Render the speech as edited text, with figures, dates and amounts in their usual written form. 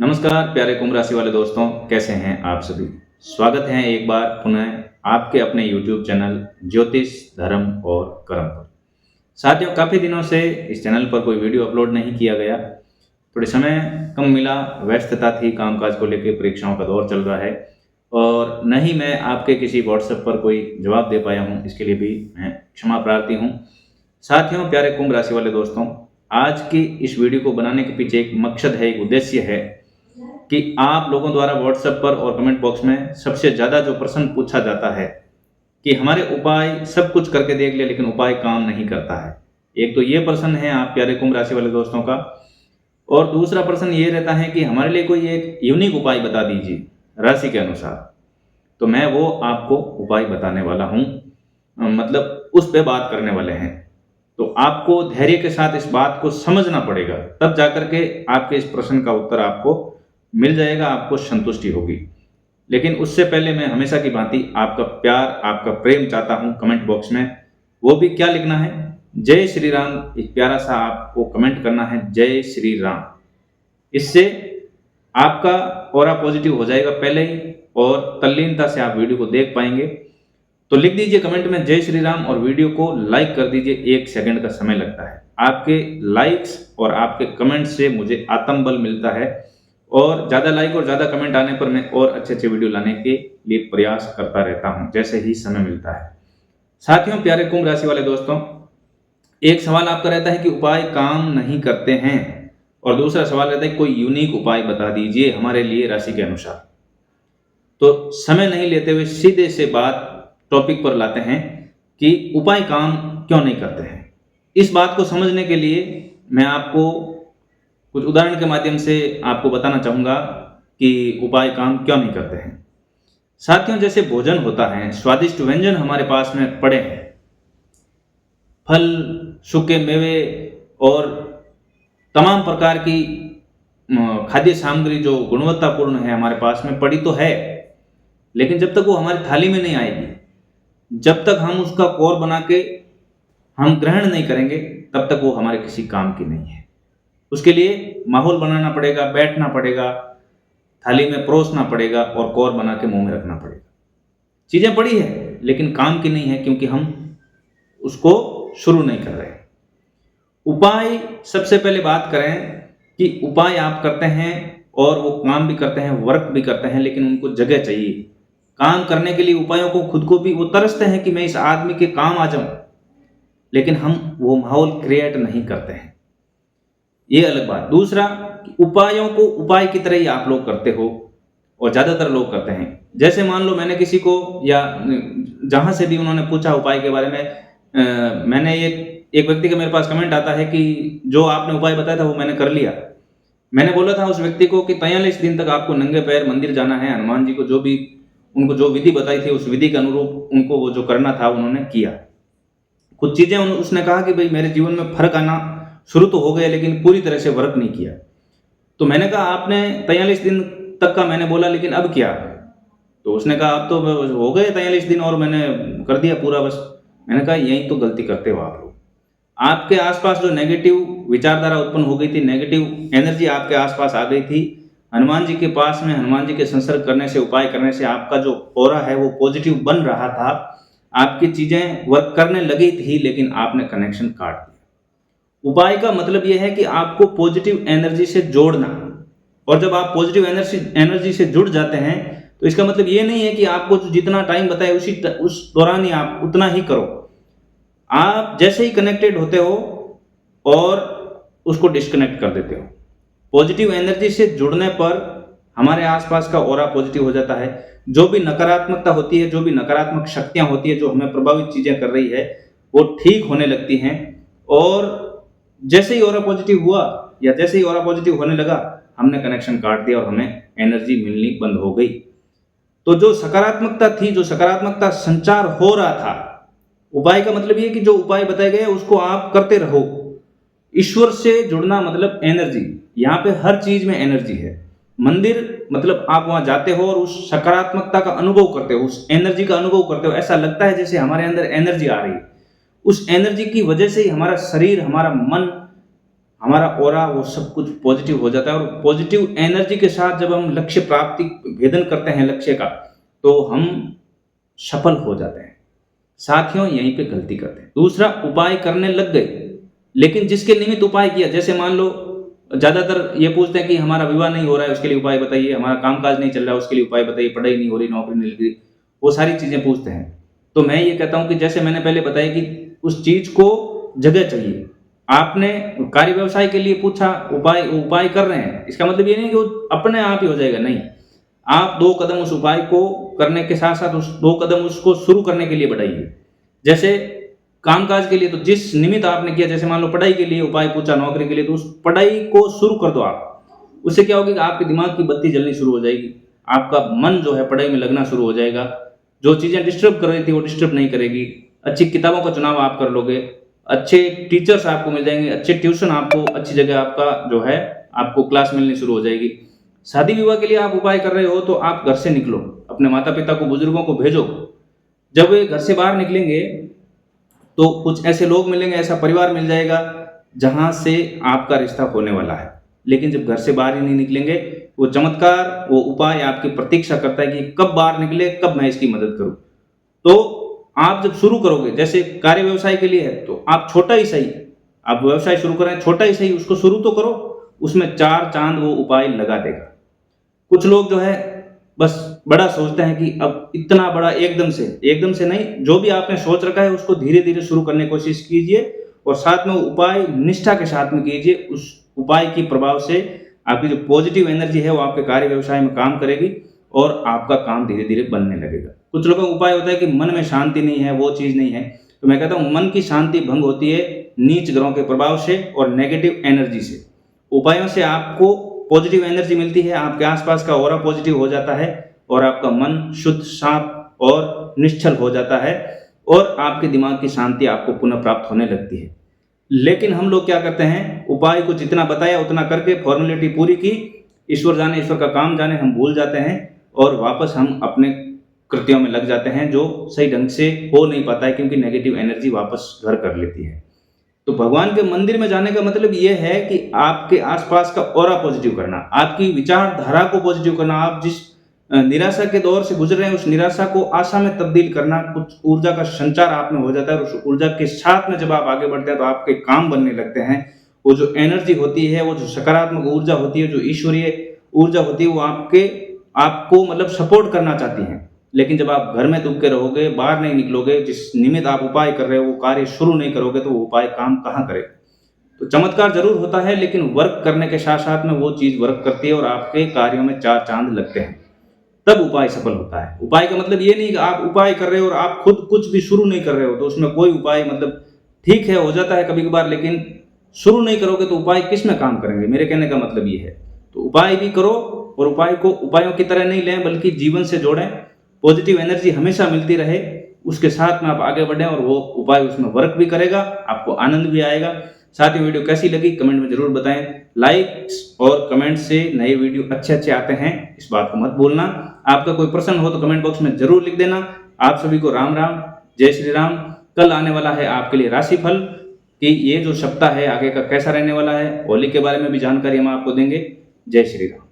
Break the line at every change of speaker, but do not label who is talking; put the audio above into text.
नमस्कार प्यारे कुंभ राशि वाले दोस्तों, कैसे हैं आप सभी। स्वागत है एक बार पुनः आपके अपने YouTube चैनल ज्योतिष धर्म और कर्म पर। साथियों, काफ़ी दिनों से इस चैनल पर कोई वीडियो अपलोड नहीं किया गया। थोड़े समय कम मिला, व्यस्तता थी, कामकाज को लेकर परीक्षाओं का दौर चल रहा है और न ही मैं आपके किसी व्हाट्सएप पर कोई जवाब दे पाया हूँ। इसके लिए भी मैं क्षमा प्रार्थी हूँ। साथियों, प्यारे कुंभ राशि वाले दोस्तों, आज की इस वीडियो को बनाने के पीछे एक मकसद है, एक उद्देश्य है कि आप लोगों द्वारा व्हाट्सएप पर और कमेंट बॉक्स में सबसे ज़्यादा जो प्रश्न पूछा जाता है कि हमारे उपाय सब कुछ करके देख लिया लेकिन उपाय काम नहीं करता है। एक तो ये प्रश्न है आप प्यारे कुंभ राशि वाले दोस्तों का, और दूसरा प्रश्न ये रहता है कि हमारे लिए कोई एक यूनिक उपाय बता दीजिए राशि के अनुसार। तो मैं वो आपको उपाय बताने वाला हूँ, मतलब उस पर बात करने वाले हैं। तो आपको धैर्य के साथ इस बात को समझना पड़ेगा, तब जाकर के आपके इस प्रश्न का उत्तर आपको मिल जाएगा, आपको संतुष्टि होगी। लेकिन उससे पहले मैं हमेशा की भांति आपका प्यार, आपका प्रेम चाहता हूं कमेंट बॉक्स में। वो भी क्या लिखना है? जय श्री राम। एक प्यारा सा आपको कमेंट करना है, जय श्री राम। इससे आपका ऑरा पॉजिटिव हो जाएगा पहले ही और तल्लीनता से आप वीडियो को देख पाएंगे। तो लिख दीजिए कमेंट में जय श्री राम और वीडियो को लाइक कर दीजिए। 1 सेकंड का समय लगता है। आपके लाइक्स और आपके कमेंट से मुझे आत्मबल मिलता है और ज़्यादा लाइक और ज़्यादा कमेंट आने पर मैं और अच्छे वीडियो लाने के लिए प्रयास करता रहता हूं जैसे ही समय मिलता है। साथियों, प्यारे कुंभ राशि वाले दोस्तों, एक सवाल आपका रहता है कि उपाय काम नहीं करते हैं और दूसरा सवाल रहता है कोई यूनिक उपाय बता दीजिए हमारे लिए राशि के अनुसार। तो समय नहीं लेते हुए सीधे से बात टॉपिक पर लाते हैं कि उपाय काम क्यों नहीं करते हैं। इस बात को समझने के लिए मैं आपको कुछ उदाहरण के माध्यम से आपको बताना चाहूँगा कि उपाय काम क्यों नहीं करते हैं। साथियों, जैसे भोजन होता है, स्वादिष्ट व्यंजन हमारे पास में पड़े हैं, फल, सूखे मेवे और तमाम प्रकार की खाद्य सामग्री जो गुणवत्तापूर्ण है हमारे पास में पड़ी तो है, लेकिन जब तक वो हमारी थाली में नहीं आएगी, जब तक हम उसका कोर बना के हम ग्रहण नहीं करेंगे, तब तक वो हमारे किसी काम की नहीं है। उसके लिए माहौल बनाना पड़ेगा, बैठना पड़ेगा, थाली में परोसना पड़ेगा और कोर बना के मुंह में रखना पड़ेगा। चीज़ें पड़ी है लेकिन काम की नहीं है क्योंकि हम उसको शुरू नहीं कर रहे। उपाय, सबसे पहले बात करें कि उपाय आप करते हैं और वो काम भी करते हैं, वर्क भी करते हैं, लेकिन उनको जगह चाहिए। काम करने के लिए उपायों को खुद को भी वो तरसते हैं कि मैं इस आदमी के काम आ जाऊं, लेकिन हम वो माहौल क्रिएट नहीं करते हैं। ये अलग बात। दूसरा, उपायों को उपाय की तरह ही आप लोग करते हो और ज़्यादातर लोग करते हैं। जैसे मान लो मैंने किसी को या जहाँ से भी उन्होंने पूछा उपाय के बारे में, मैंने एक व्यक्ति का मेरे पास कमेंट आता है कि जो आपने उपाय बताया था वो मैंने कर लिया। मैंने बोला था उस व्यक्ति को कि 43 दिन तक आपको नंगे पैर मंदिर जाना है। हनुमान जी को उनको जो विधि बताई थी उस विधि के अनुरूप उनको वो जो करना था उन्होंने किया। कुछ चीज़ें उसने कहा कि भाई मेरे जीवन में फर्क आना शुरू तो हो गया लेकिन पूरी तरह से वर्क नहीं किया। तो मैंने कहा आपने 43 दिन तक का मैंने बोला, लेकिन अब क्या? तो उसने कहा अब तो हो गए 43 दिन और मैंने कर दिया पूरा बस। मैंने कहा यही तो गलती करते हो आप लोग। आपके आसपास जो नेगेटिव विचारधारा उत्पन्न हो गई थी, नेगेटिव एनर्जी आपके आसपास आ गई थी, हनुमान जी के पास में हनुमान जी के संसर्ग करने से, उपाय करने से आपका जो ऑरा है वो पॉजिटिव बन रहा था, आपकी चीज़ें वर्क करने लगी थी, लेकिन आपने कनेक्शन काट दिया। उपाय का मतलब यह है कि आपको पॉजिटिव एनर्जी से जोड़ना, और जब आप पॉजिटिव एनर्जी से जुड़ जाते हैं तो इसका मतलब ये नहीं है कि आपको जितना टाइम बताए उस दौरान ही आप उतना ही करो। आप जैसे ही कनेक्टेड होते हो और उसको डिस्कनेक्ट कर देते हो। पॉजिटिव एनर्जी से जुड़ने पर हमारे आसपास का ऑरा पॉजिटिव हो जाता है। जो भी नकारात्मकता होती है, जो भी नकारात्मक शक्तियां होती है जो हमें प्रभावित चीजें कर रही है, वो ठीक होने लगती हैं। और जैसे ही ऑरा पॉजिटिव हुआ या जैसे ही ऑरा पॉजिटिव होने लगा, हमने कनेक्शन काट दिया और हमें एनर्जी मिलनी बंद हो गई। तो जो सकारात्मकता थी, जो सकारात्मकता संचार हो रहा था, उपाय का मतलब ये कि जो उपाय बताए गए उसको आप करते रहो। ईश्वर से जुड़ना मतलब एनर्जी, यहाँ पे हर चीज में एनर्जी है। मंदिर मतलब आप वहां जाते हो और उस सकारात्मकता का अनुभव करते हो, उस एनर्जी का अनुभव करते हो। ऐसा लगता है जैसे हमारे अंदर एनर्जी आ रही है। उस एनर्जी की वजह से ही हमारा शरीर, हमारा मन, हमारा ऑरा वो सब कुछ पॉजिटिव हो जाता है। और पॉजिटिव एनर्जी के साथ जब हम लक्ष्य प्राप्ति भेदन करते हैं लक्ष्य का, तो हम सफल हो जाते हैं। साथियों, यहीं पे गलती करते हैं। दूसरा, उपाय करने लग गए, लेकिन जिसके निमित्त उपाय किया, जैसे मान लो ज्यादातर ये पूछते हैं कि हमारा विवाह नहीं हो रहा है उसके लिए उपाय बताइए, हमारा कामकाज नहीं चल रहा है उसके लिए उपाय बताइए, पढ़ाई नहीं हो रही, नौकरी नहीं लग रही, वो सारी चीजें पूछते हैं। तो मैं ये कहता हूं कि जैसे मैंने पहले बताया कि उस चीज को जगह चाहिए। आपने कार्य व्यवसाय के लिए पूछा, उपाय कर रहे हैं, इसका मतलब ये नहीं कि वो अपने आप ही हो जाएगा, नहीं। आप 2 कदम उस उपाय को करने के साथ साथ उस 2 कदम उसको शुरू करने के लिए बढ़ाइए। जैसे कामकाज के लिए, तो जिस निमित्त आपने किया, जैसे मान लो पढ़ाई के लिए उपाय पूछा, नौकरी के लिए, तो उस पढ़ाई को शुरू कर दो आप। उससे क्या होगी कि आपके दिमाग की बत्ती जलनी शुरू हो जाएगी, आपका मन जो है पढ़ाई में लगना शुरू हो जाएगा। जो चीजें डिस्टर्ब कर रही थी वो डिस्टर्ब नहीं करेगी। अच्छी किताबों का चुनाव आप कर लोगे, अच्छे टीचर्स आपको मिल जाएंगे, अच्छे ट्यूशन आपको, अच्छी जगह आपका जो है आपको क्लास मिलनी शुरू हो जाएगी। शादी विवाह के लिए आप उपाय कर रहे हो, तो आप घर से निकलो, अपने माता पिता को, बुजुर्गों को भेजो। जब वे घर से बाहर निकलेंगे तो कुछ ऐसे लोग मिलेंगे, ऐसा परिवार मिल जाएगा जहां से आपका रिश्ता होने वाला है। लेकिन जब घर से बाहर ही नहीं निकलेंगे, वो चमत्कार, वो उपाय आपकी प्रतीक्षा करता है कि कब बाहर निकले, कब मैं इसकी मदद करूं। तो आप जब शुरू करोगे, जैसे कार्य व्यवसाय के लिए है, तो आप छोटा ही सही, आप व्यवसाय शुरू करें, छोटा ही सही, उसको शुरू तो करो, उसमें 4 चांद वो उपाय लगा देगा। कुछ लोग जो है बस बड़ा सोचते हैं कि अब इतना बड़ा एकदम से नहीं, जो भी आपने सोच रखा है उसको धीरे धीरे शुरू करने की कोशिश कीजिए, और साथ में उपाय निष्ठा के साथ में कीजिए। उस उपाय की प्रभाव से आपकी जो पॉजिटिव एनर्जी है वो आपके कार्य व्यवसाय में काम करेगी और आपका काम धीरे धीरे बनने लगेगा। कुछ लोगों का उपाय होता है कि मन में शांति नहीं है, वो चीज नहीं है, तो मैं कहता हूं मन की शांति भंग होती है नीच ग्रहों के प्रभाव से और नेगेटिव एनर्जी से। उपायों से आपको पॉजिटिव एनर्जी मिलती है, आपके आसपास का ऑरा पॉजिटिव हो जाता है और आपका मन शुद्ध, शांत और निश्चल हो जाता है और आपके दिमाग की शांति आपको पुनः प्राप्त होने लगती है। लेकिन हम लोग क्या करते हैं, उपाय को जितना बताया उतना करके फॉर्मेलिटी पूरी की, ईश्वर जाने, ईश्वर का काम जाने, हम भूल जाते हैं और वापस हम अपने कृत्यों में लग जाते हैं जो सही ढंग से हो नहीं पाता है, क्योंकि नेगेटिव एनर्जी वापस घर कर लेती है। तो भगवान के मंदिर में जाने का मतलब यह है कि आपके आसपास का ऑरा पॉजिटिव करना, आपकी विचारधारा को पॉजिटिव करना, आप जिस निराशा के दौर से गुजर रहे हैं उस निराशा को आशा में तब्दील करना, कुछ ऊर्जा का संचार आप में हो जाता है और उस ऊर्जा के साथ में जब आप आगे बढ़ते हैं तो आपके काम बनने लगते हैं। वो जो एनर्जी होती है, वो जो सकारात्मक ऊर्जा होती है, जो ईश्वरीय ऊर्जा होती है, वो आपको मतलब सपोर्ट करना चाहती है। लेकिन जब आप घर में दुबके रहोगे, बाहर नहीं निकलोगे, जिस निमित्त आप उपाय कर रहे हो वो कार्य शुरू नहीं करोगे, तो वो उपाय काम कहाँ करेगा। तो चमत्कार जरूर होता है, लेकिन वर्क करने के साथ साथ में वो चीज वर्क करती है और आपके कार्यों में 4 चांद लगते हैं, तब उपाय सफल होता है। उपाय का मतलब ये नहीं कि आप उपाय कर रहे हो और आप खुद कुछ भी शुरू नहीं कर रहे हो, तो उसमें कोई उपाय मतलब ठीक है, हो जाता है कभी कभार, लेकिन शुरू नहीं करोगे तो उपाय किस में काम करेंगे। मेरे कहने का मतलब ये है, तो उपाय भी करो और उपाय को उपायों की तरह नहीं लें, बल्कि जीवन से जोड़ें। पॉजिटिव एनर्जी हमेशा मिलती रहे, उसके साथ में आप आगे बढ़ें और वो उपाय उसमें वर्क भी करेगा, आपको आनंद भी आएगा। साथ ही वीडियो कैसी लगी कमेंट में जरूर बताएं। लाइक्स और कमेंट से नए वीडियो अच्छे आते हैं, इस बात को मत भूलना। आपका कोई प्रश्न हो तो कमेंट बॉक्स में जरूर लिख देना। आप सभी को राम राम, जय श्री राम। कल आने वाला है आपके लिए राशिफल कि ये जो सप्ताह है आगे का कैसा रहने वाला है, होली के बारे में भी जानकारी हम आपको देंगे। जय श्री राम।